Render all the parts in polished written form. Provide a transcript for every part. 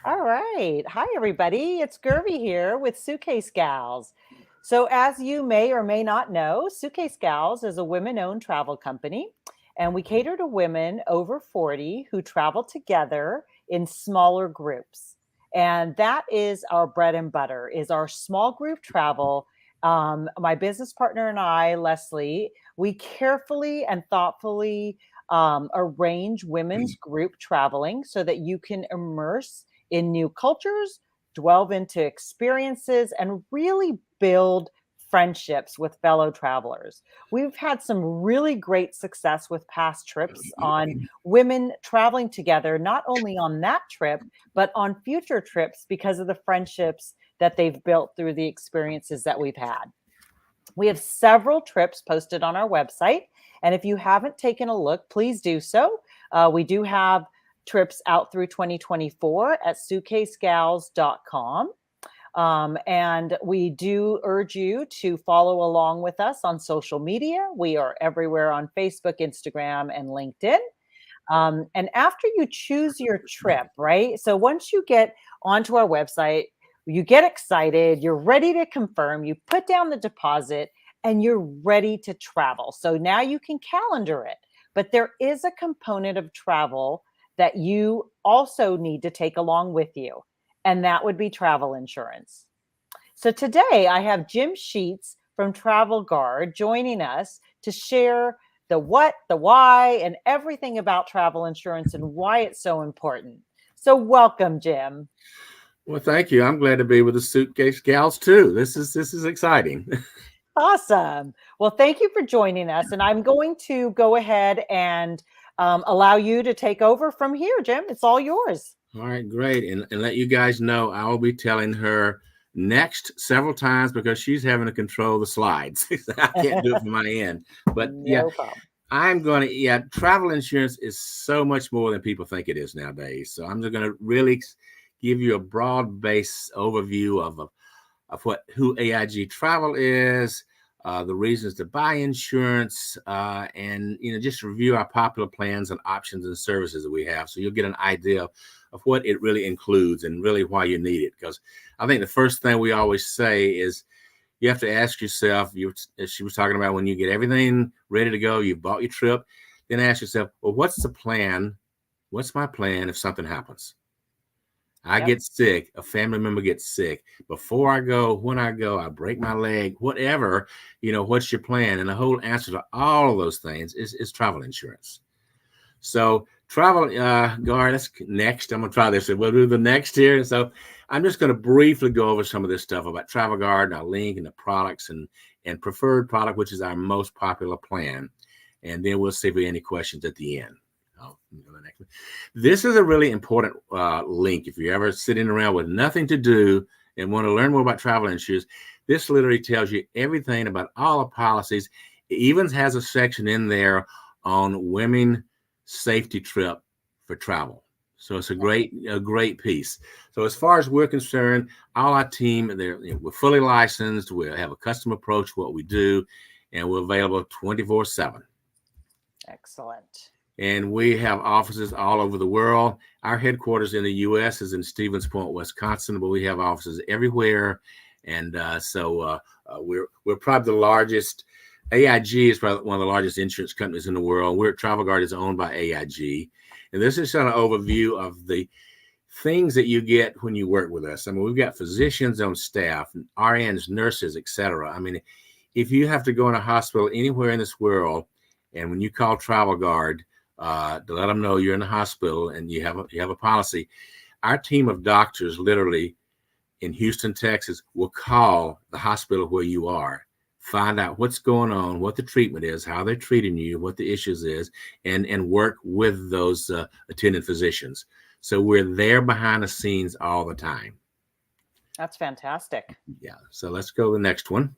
All right. Hi, everybody. It's Gerby here with Suitcase Gals. So, as you may or may not know, Suitcase Gals is a women owned travel company, and we cater to women over 40 who travel together in smaller groups. And that is our bread and butter, is our small group travel. My business partner and I, Leslie, we carefully and thoughtfully arrange women's group traveling so that you can immerse in new cultures, delve into experiences, and really build friendships with fellow travelers. We've had some really great success with past trips on women traveling together, not only on that trip, but on future trips because of the friendships that they've built through the experiences that we've had. We have several trips posted on our website. And if you haven't taken a look, please do so. We do have trips out through 2024 at suitcasegals.com. And we do urge you to follow along with us on social media. We are everywhere on Facebook, Instagram, and LinkedIn. And after you choose your trip, right? So once you get onto our website, you get excited, you're ready to confirm, you put down the deposit, and you're ready to travel. So now you can calendar it. But there is a component of travel that you also need to take along with you, and that would be travel insurance. So today I have Jim Sheets from Travel Guard joining us to share the what, the why, and everything about travel insurance and why it's so important. So welcome, Jim. Well, thank you. I'm glad to be with the Suitcase Gals too. This is exciting. Awesome. Well, thank you for joining us. And I'm going to go ahead and allow you to take over from here, Jim. It's all yours. All right, great. And let you guys know I will be telling her next several times because she's having to control the slides. I can't do it from my end. But yeah, No problem. travel insurance is so much more than people think it is nowadays. So I'm just going to really give you a broad base overview of who AIG Travel is, the reasons to buy insurance, and just review our popular plans and options and services that we have, so you'll get an idea of what it really includes and really why you need it. Because I think the first thing we always say is you have to ask yourself, as she was talking about, when you get everything ready to go, you bought your trip, then ask yourself, well, what's the plan? What's my plan if something happens? I Yep. get sick, a family member gets sick. Before I go, when I go, I break my leg, whatever, what's your plan? And the whole answer to all of those things is travel insurance. So travel guard, that's next. I'm going to try this. We'll do the next here. So I'm just going to briefly go over some of this stuff about travel guard and our link and the products and preferred product, which is our most popular plan. And then we'll see if we have any questions at the end. This is a really important link. If you're ever sitting around with nothing to do and want to learn more about travel insurance, this literally tells you everything about all the policies. It even has a section in there on women safety trip for travel. So it's a great piece. So as far as we're concerned, all our team, we're fully licensed. We have a custom approach to what we do, and we're available 24/7. Excellent. And we have offices all over the world. Our headquarters in the U.S. is in Stevens Point, Wisconsin, but we have offices everywhere. And so we're probably the largest. AIG is probably one of the largest insurance companies in the world. Travel Guard is owned by AIG. And this is an overview of the things that you get when you work with us. I mean, we've got physicians on staff, RNs, nurses, etc. I mean, if you have to go in a hospital anywhere in this world, and when you call Travel Guard, to let them know you're in the hospital and you have a policy, our team of doctors literally in Houston, Texas, will call the hospital where you are, find out what's going on, what the treatment is, how they're treating you, what the issues is, and work with those attending physicians. So we're there behind the scenes all the time. That's fantastic. Yeah. So let's go to the next one.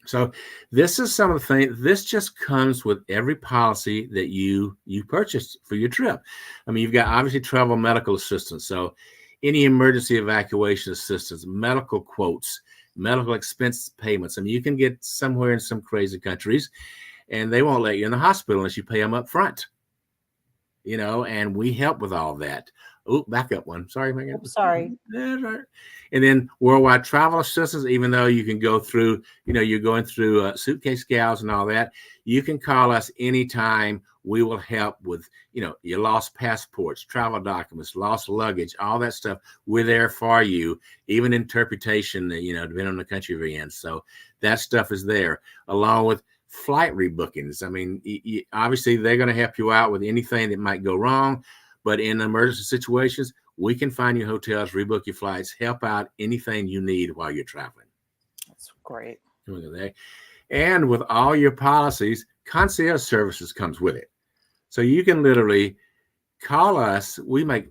So this is some of the things. This just comes with every policy that you purchase for your trip. I mean, you've got obviously travel medical assistance. So any emergency evacuation assistance, medical quotes, medical expense payments. I mean, you can get somewhere in some crazy countries, and they won't let you in the hospital unless you pay them up front. And we help with all that. Oh, back up one. Sorry, Megan. Oops, sorry. That's right. And then worldwide travel assistance, even though you can go through, you're going through Suitcase Gals and all that, you can call us anytime. We will help with, your lost passports, travel documents, lost luggage, all that stuff. We're there for you, even interpretation, depending on the country you're in. So that stuff is there, along with flight rebookings. I mean, obviously, they're going to help you out with anything that might go wrong. But in emergency situations, we can find you hotels, rebook your flights, help out anything you need while you're traveling. That's great. And with all your policies, concierge services comes with it. So you can literally call us. We make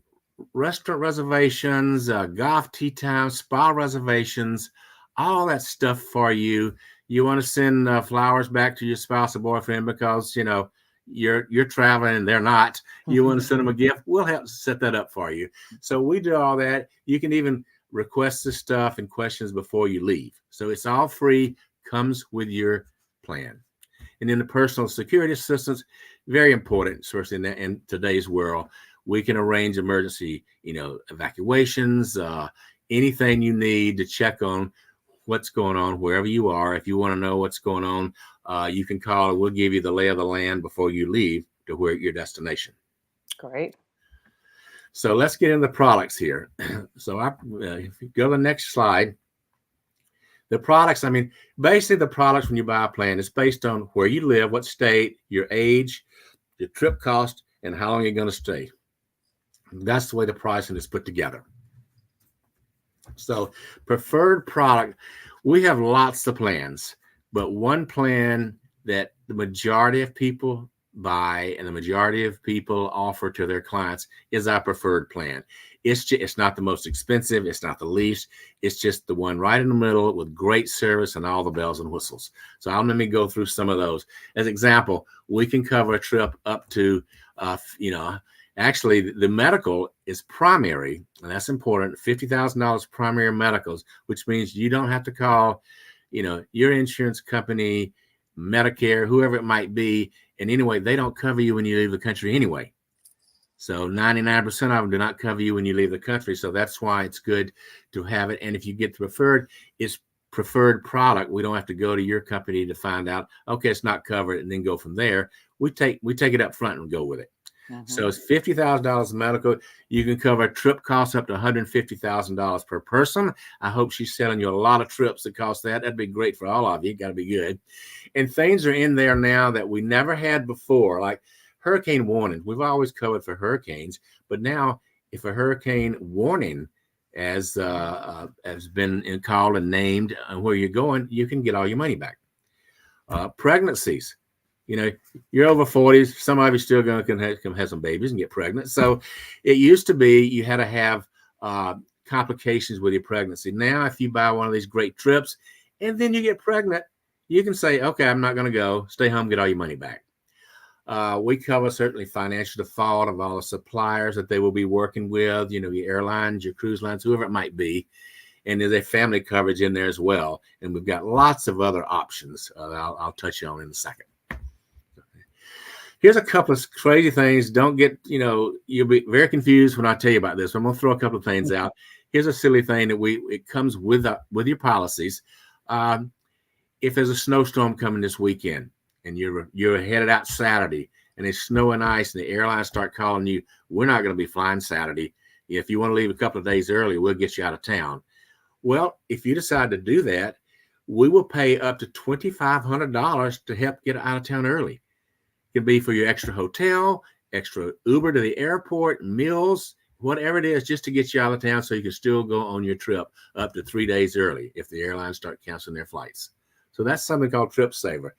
restaurant reservations, golf tee time, spa reservations, all that stuff for you. You want to send flowers back to your spouse or boyfriend because, you're traveling and they're not. You want to send them a gift, we'll help set that up for you. So we do all that. You can even request the stuff and questions before you leave. So it's all free, comes with your plan. And then the personal security assistance, very important, especially in today's world. We can arrange emergency, evacuations, anything you need to check on what's going on wherever you are. If you want to know what's going on, you can call. We'll give you the lay of the land before you leave to your destination. Great. So let's get into the products here. So if you go to the next slide, the products, basically the products when you buy a plan is based on where you live, what state, your age, your trip cost, and how long you're going to stay. That's the way the pricing is put together. So preferred product, we have lots of plans, but one plan that the majority of people buy and the majority of people offer to their clients is our preferred plan. It's not the most expensive. It's not the least. It's just the one right in the middle with great service and all the bells and whistles. So let me go through some of those. As example, we can cover a trip up to, actually, the medical is primary, and that's important. $50,000 primary medicals, which means you don't have to call, your insurance company, Medicare, whoever it might be. And anyway, they don't cover you when you leave the country anyway. So 99% of them do not cover you when you leave the country. So that's why it's good to have it. And if you get the preferred, it's preferred product. We don't have to go to your company to find out, okay, it's not covered, and then go from there. We take it up front and go with it. So it's $50,000 medical. You can cover trip costs up to $150,000 per person. I hope she's selling you a lot of trips that cost that. That'd be great for all of you. Got to be good. And things are in there now that we never had before, like hurricane warning. We've always covered for hurricanes, but now if a hurricane warning has been called and named where you're going, you can get all your money back. Pregnancies. You're over 40s. Some of you still can have some babies and get pregnant. So it used to be you had to have complications with your pregnancy. Now, if you buy one of these great trips and then you get pregnant, you can say, okay, I'm not going to go. Stay home, get all your money back. We cover certainly financial default of all the suppliers that they will be working with, your airlines, your cruise lines, whoever it might be. And there's a family coverage in there as well. And we've got lots of other options I'll touch on in a second. Here's a couple of crazy things. Don't get, you'll be very confused when I tell you about this. I'm going to throw a couple of things out. Here's a silly thing that it comes with your policies. If there's a snowstorm coming this weekend and you're headed out Saturday and it's snow and ice and the airlines start calling you, we're not going to be flying Saturday. If you want to leave a couple of days early, we'll get you out of town. Well, if you decide to do that, we will pay up to $2,500 to help get out of town early. It can be for your extra hotel, extra Uber to the airport, meals, whatever it is, just to get you out of town so you can still go on your trip up to 3 days early if the airlines start canceling their flights. So that's something called Trip Saver.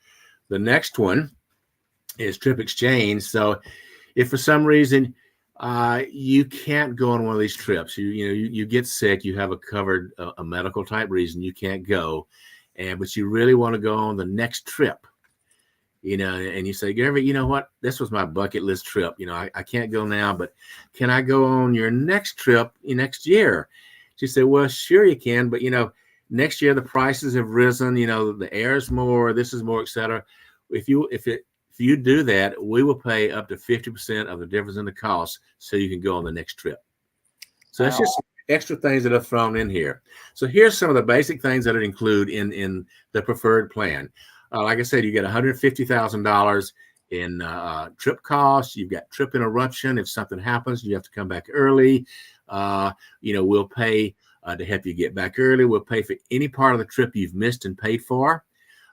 The next one is Trip Exchange. So if for some reason you can't go on one of these trips, you get sick, you have a medical type reason you can't go, but you really want to go on the next trip. And you say, Gary, you know what? This was my bucket list trip. I can't go now, but can I go on your next trip next year? She said, well, sure you can. But, next year the prices have risen, the air is more, this is more, et cetera. If you do that, we will pay up to 50% of the difference in the cost so you can go on the next trip. So that's Wow. just extra things that are thrown in here. So here's some of the basic things that it include in the preferred plan. Like I said, you get $150,000 in trip costs. You've got trip interruption. If something happens, you have to come back early. We'll pay to help you get back early. We'll pay for any part of the trip you've missed and paid for.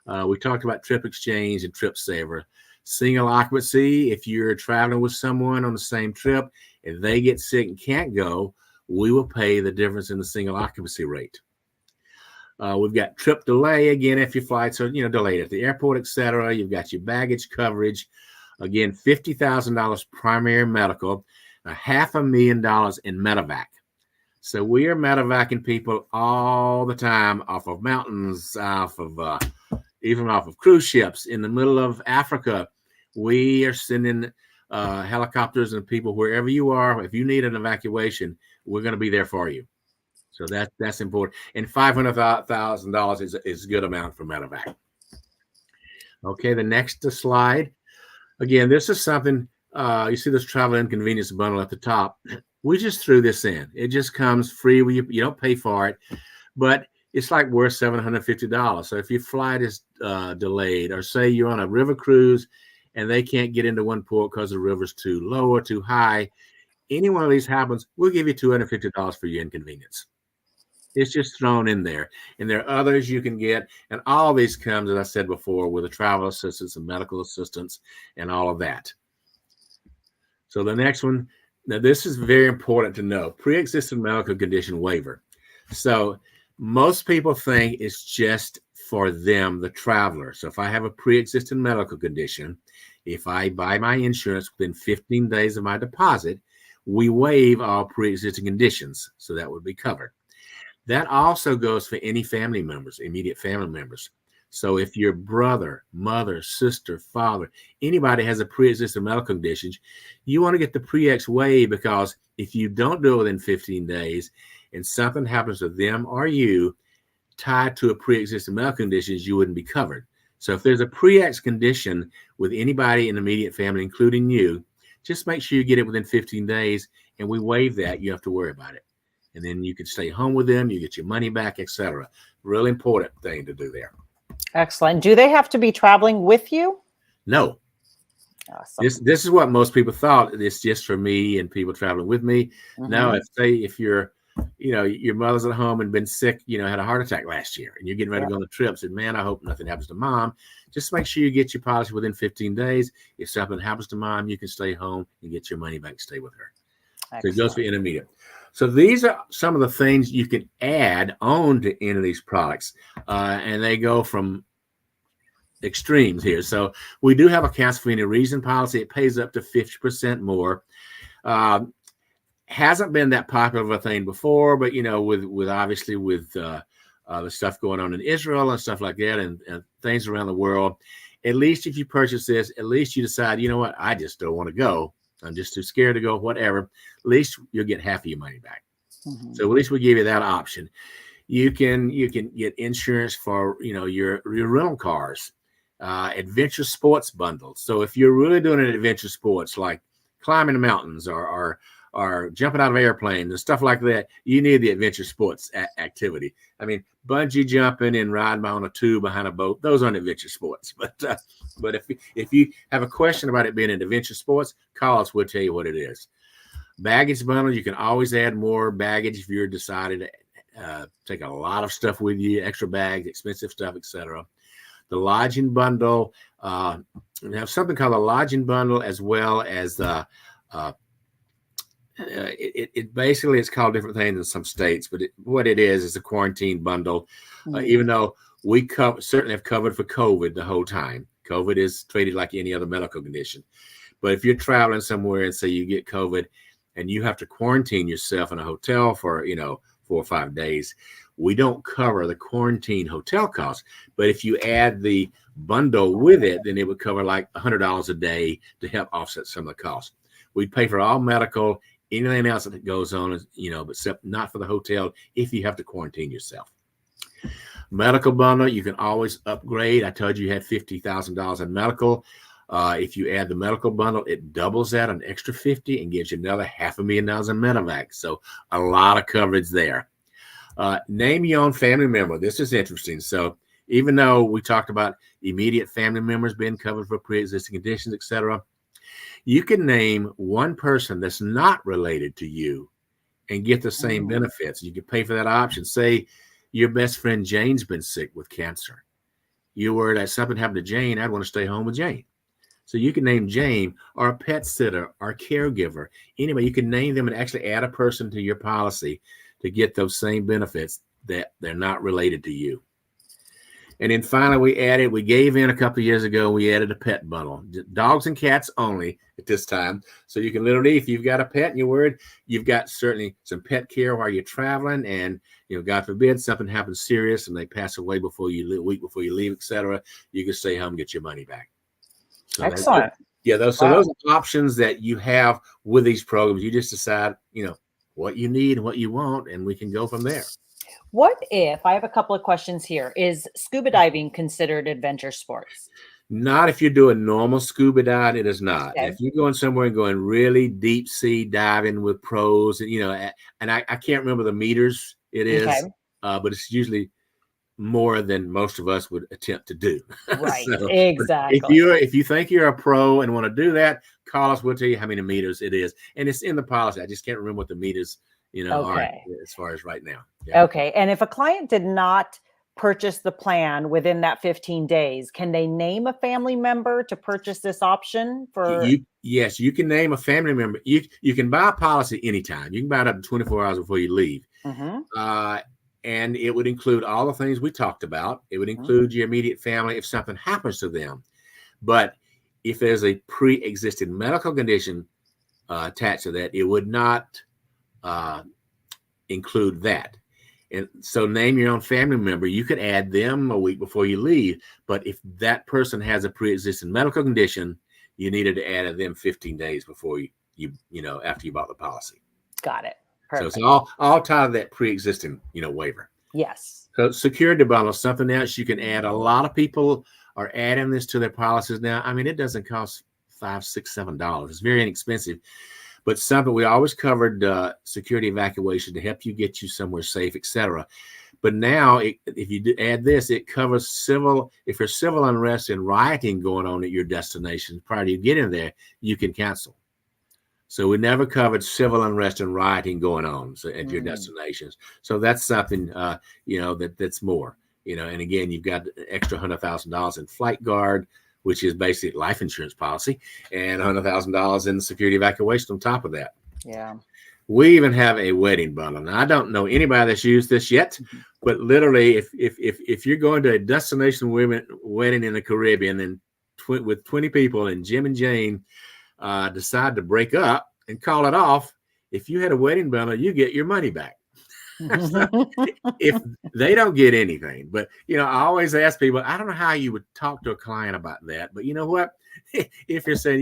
We talked about trip exchange and trip saver. Single occupancy, if you're traveling with someone on the same trip, if they get sick and can't go, we will pay the difference in the single occupancy rate. We've got trip delay, again, if your flights are delayed at the airport, etc. You've got your baggage coverage. Again, $50,000 primary medical, $500,000 in medevac. So we are medevacing people all the time off of mountains, even off of cruise ships in the middle of Africa. We are sending helicopters and people wherever you are. If you need an evacuation, we're going to be there for you. So that's important. And $500,000 is a good amount for medevac. Okay, the next slide. Again, this is something, you see this travel inconvenience bundle at the top. We just threw this in. It just comes free. You don't pay for it, but it's like worth $750. So if your flight is delayed, or say you're on a river cruise and they can't get into one port because the river's too low or too high, any one of these happens, we'll give you $250 for your inconvenience. It's just thrown in there. And there are others you can get. And all these comes, as I said before, with a travel assistance and medical assistance and all of that. So the next one, now this is very important to know, pre-existing medical condition waiver. So most people think it's just for them, the traveler. So if I have a pre-existing medical condition, if I buy my insurance within 15 days of my deposit, we waive all pre-existing conditions. So that would be covered. That also goes for any family members, immediate family members. So if your brother, mother, sister, father, anybody has a pre-existing medical condition, you want to get the pre-ex waived, because if you don't do it within 15 days and something happens to them or you tied to a pre-existing medical condition, you wouldn't be covered. So if there's a pre-ex condition with anybody in the immediate family, including you, just make sure you get it within 15 days and we waive that. You have to worry about it. And then you can stay home with them, you get your money back, etc. Really important thing to do there. Excellent. Do they have to be traveling with you? No. Awesome. This is what most people thought. It's just for me and people traveling with me. Mm-hmm. Now, if you're, your mother's at home and been sick, had a heart attack last year, and you're getting ready to go on the trip, said, man, I hope nothing happens to mom. Just make sure you get your policy within 15 days. If something happens to mom, you can stay home and get your money back, stay with her. Excellent. So it goes for intermediate. So these are some of the things you can add on to any of these products, and they go from extremes here. So we do have a cancel for any reason policy. It pays up to 50% more. Hasn't been that popular of a thing before, but with obviously with the stuff going on in Israel and stuff like that, and things around the world, at least if you purchase this, at least you decide, you know what, I just don't want to go. I'm just too scared to go, whatever. At least you'll get half of your money back. Mm-hmm. So at least we give you that option. You can get insurance for your rental cars, adventure sports bundles. So if you're really doing an adventure sports like climbing the mountains or jumping out of airplanes and stuff like that, you need the adventure sports activity. I mean, bungee jumping and riding on a tube behind a boat, those aren't adventure sports. But if you have a question about it being an adventure sports, call us. We'll tell you what it is. Baggage bundle, you can always add more baggage if you're decided to take a lot of stuff with you, extra bags, expensive stuff, etc. The lodging bundle, we have something called a lodging bundle, as well as it basically is called different things in some states, but what it is a quarantine bundle. Mm-hmm. Even though we certainly have covered for COVID the whole time. COVID is treated like any other medical condition. But if you're traveling somewhere and say you get COVID and you have to quarantine yourself in a hotel for 4 or 5 days, we don't cover the quarantine hotel costs. But if you add the bundle with it, then it would cover like $100 a day to help offset some of the costs. We'd pay for all medical, anything else that goes on, but except not for the hotel if you have to quarantine yourself. Medical bundle, you can always upgrade. I told you had $50,000 in medical. If you add the medical bundle, it doubles that an extra 50 and gives you another $500,000 in medevac. So a lot of coverage there. Name your own family member. This is interesting. So even though we talked about immediate family members being covered for pre-existing conditions, etc., you can name one person that's not related to you and get the same benefits. You can pay for that option. Say your best friend Jane's been sick with cancer. You're worried that something happened to Jane. I'd want to stay home with Jane. So you can name Jane or a pet sitter or caregiver. Anyway, you can name them and actually add a person to your policy to get those same benefits that they're not related to you. And then finally, we gave in a couple of years ago, we added a pet bundle, dogs and cats only at this time. So you can literally, if you've got a pet and you're worried, you've got certainly some pet care while you're traveling. And, God forbid something happens serious and they pass away before you leave, a week before you leave, etc., you can stay home and get your money back. So Excellent. Those are options that you have with these programs. You just decide, what you need and what you want, and we can go from there. What if, I have a couple of questions here, is scuba diving considered adventure sports? Not if you're doing normal scuba diving, it is not. Okay. If you're going somewhere and going really deep sea diving with pros, and I can't remember the meters it is, Okay. but it's usually more than most of us would attempt to do. Right. So, Exactly. if you think you're a pro and want to do that, call us. We'll tell you how many meters it is, and it's in the policy. I just can't remember what the meters, are as far as right now. Yeah. Okay. And if a client did not purchase the plan within that 15 days, can they name a family member to purchase this option for? Yes, you can name a family member. You can buy a policy anytime. You can buy it up to 24 hours before you leave. And it would include all the things we talked about. It would include your immediate family if something happens to them. But if there's a pre-existing medical condition attached to that, it would not include that. And so name your own family member. You could add them a week before you leave. But if that person has a pre-existing medical condition, you needed to add them 15 days before you after you bought the policy. Got it. Perfect. So it's all tied to that pre-existing, waiver. Yes. So security bundle, something else you can add. A lot of people are adding this to their policies now. I mean, it doesn't cost $5, $6, $7. It's very inexpensive, but something we always covered security evacuation to help you get you somewhere safe, etc. But now, if you add this, it covers if there's civil unrest and rioting going on at your destination prior to you getting there, you can cancel. So we never covered civil unrest and rioting going on at your destinations. So that's something, that's more, and again, you've got extra $100,000 in flight guard, which is basically life insurance policy, and $100,000 in security evacuation on top of that. Yeah. We even have a wedding bundle. Now, I don't know anybody that's used this yet, but literally, if you're going to a destination wedding in the Caribbean and with 20 people and Jim and Jane decide to break up and call it off, if you had a wedding bundle, you get your money back. So if they don't get anything, but I always ask people, I don't know how you would talk to a client about that, but you know what? If you're saying,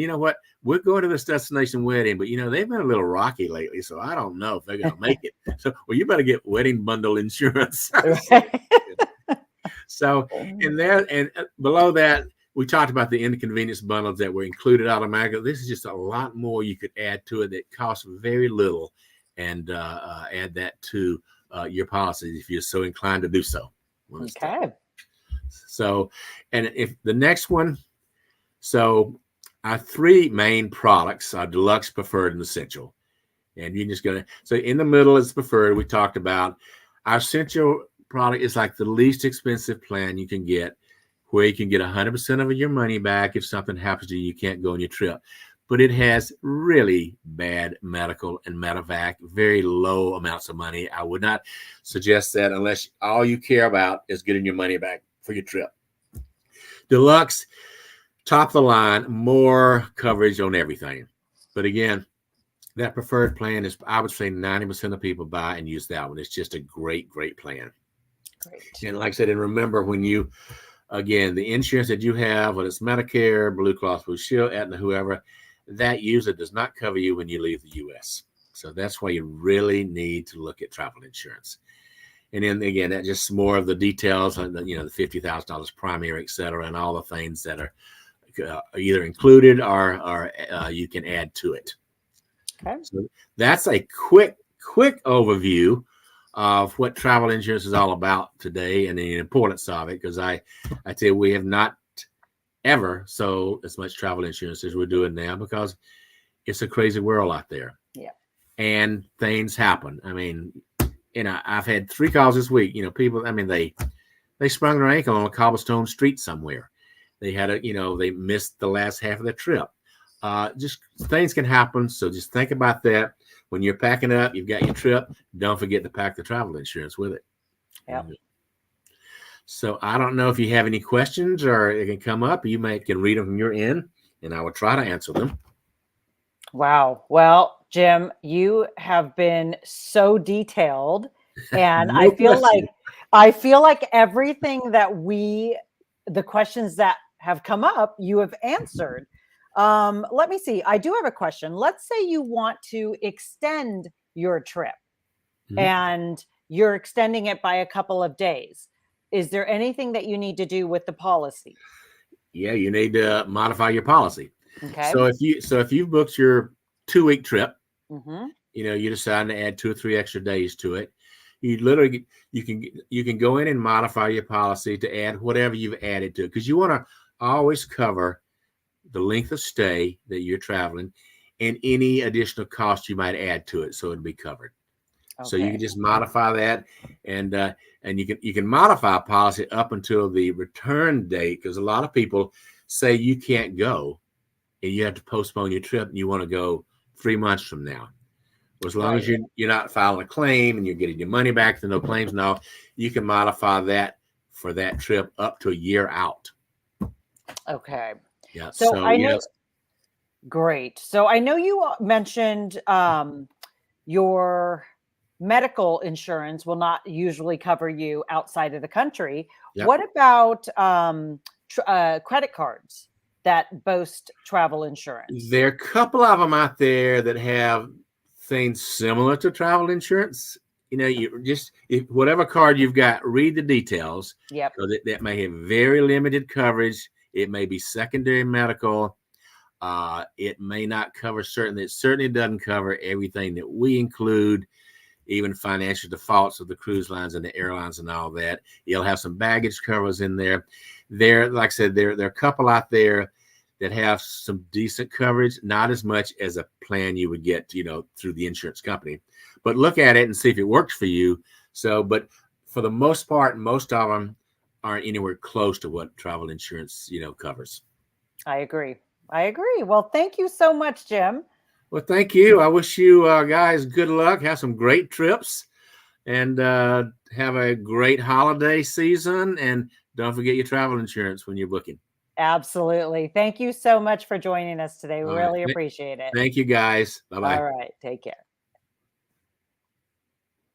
we're going to this destination wedding, but they've been a little rocky lately, so I don't know if they're going to make it. So, well, you better get wedding bundle insurance. So, and below that, we talked about the inconvenience bundles that were included automatically. This is just a lot more you could add to it that costs very little, and add that to your policies if you're so inclined to do so. Okay. So, and if the next one, so our three main products are deluxe, preferred, and essential. And you're just so in the middle is preferred. We talked about our essential product is like the least expensive plan you can get, where you can get 100% of your money back if something happens to you, you can't go on your trip. But it has really bad medical and medevac, very low amounts of money. I would not suggest that unless all you care about is getting your money back for your trip. Deluxe, top of the line, more coverage on everything. But again, that preferred plan is, I would say 90% of people buy and use that one. It's just a great, great plan. Great. And like I said, and remember again, the insurance that you have, whether it's Medicare, Blue Cross Blue Shield, Aetna, whoever, that usually does not cover you when you leave the U.S. So that's why you really need to look at travel insurance. And then again, that just more of the details on the $50,000 primary, et cetera, and all the things that are either included or you can add to it. Okay. So that's a quick overview of what travel insurance is all about today and the importance of it. Because I tell you, we have not ever sold as much travel insurance as we're doing now, because it's a crazy world out there. Yeah. And things happen. I mean, I've had 3 calls this week. People, I mean, they sprung their ankle on a cobblestone street somewhere. They had they missed the last half of the trip. Just things can happen. So just think about that when you're packing up. You've got your trip. Don't forget to pack the travel insurance with it. Yep. So I don't know if you have any questions, or it can come up. You can read them from your end, and I will try to answer them. Wow. Well, Jim, you have been so detailed, and No question. I feel like everything that the questions that have come up, you have answered. Let me see. I do have a question. Let's say you want to extend your trip, and you're extending it by a couple of days. Is there anything that you need to do with the policy? Yeah, you need to modify your policy. Okay. So if you've booked your 2-week trip, Mm-hmm. you decide to add 2 or 3 extra days to it. You literally you can go in and modify your policy to add whatever you've added to it, because you want to always cover the length of stay that you're traveling and any additional cost you might add to it, so it'll be covered. Okay. So you can just modify that, and you can modify a policy up until the return date, because a lot of people say you can't go and you have to postpone your trip and you want to go 3 months from now. Well, as long as you're not filing a claim and you're getting your money back, no claims, no, you can modify that for that trip up to a year out. Okay. Yeah. So I know. Great. So I know you mentioned your medical insurance will not usually cover you outside of the country. Yep. What about credit cards that boast travel insurance? There are a couple of them out there that have things similar to travel insurance. You just, whatever card you've got, read the details. Yep. Because that may have very limited coverage. It may be secondary medical. It may not cover certain. It certainly doesn't cover everything that we include, even financial defaults of the cruise lines and the airlines and all that. You'll have some baggage covers in there. Like I said, there are a couple out there that have some decent coverage, not as much as a plan you would get, through the insurance company. But look at it and see if it works for you. So, but for the most part, most of them aren't anywhere close to what travel insurance, covers. I agree. Well, thank you so much, Jim. Well, thank you. I wish you guys good luck. Have some great trips, and have a great holiday season. And don't forget your travel insurance when you're booking. Absolutely. Thank you so much for joining us today. We really appreciate it. Thank you, guys. Bye-bye. All right. Take care.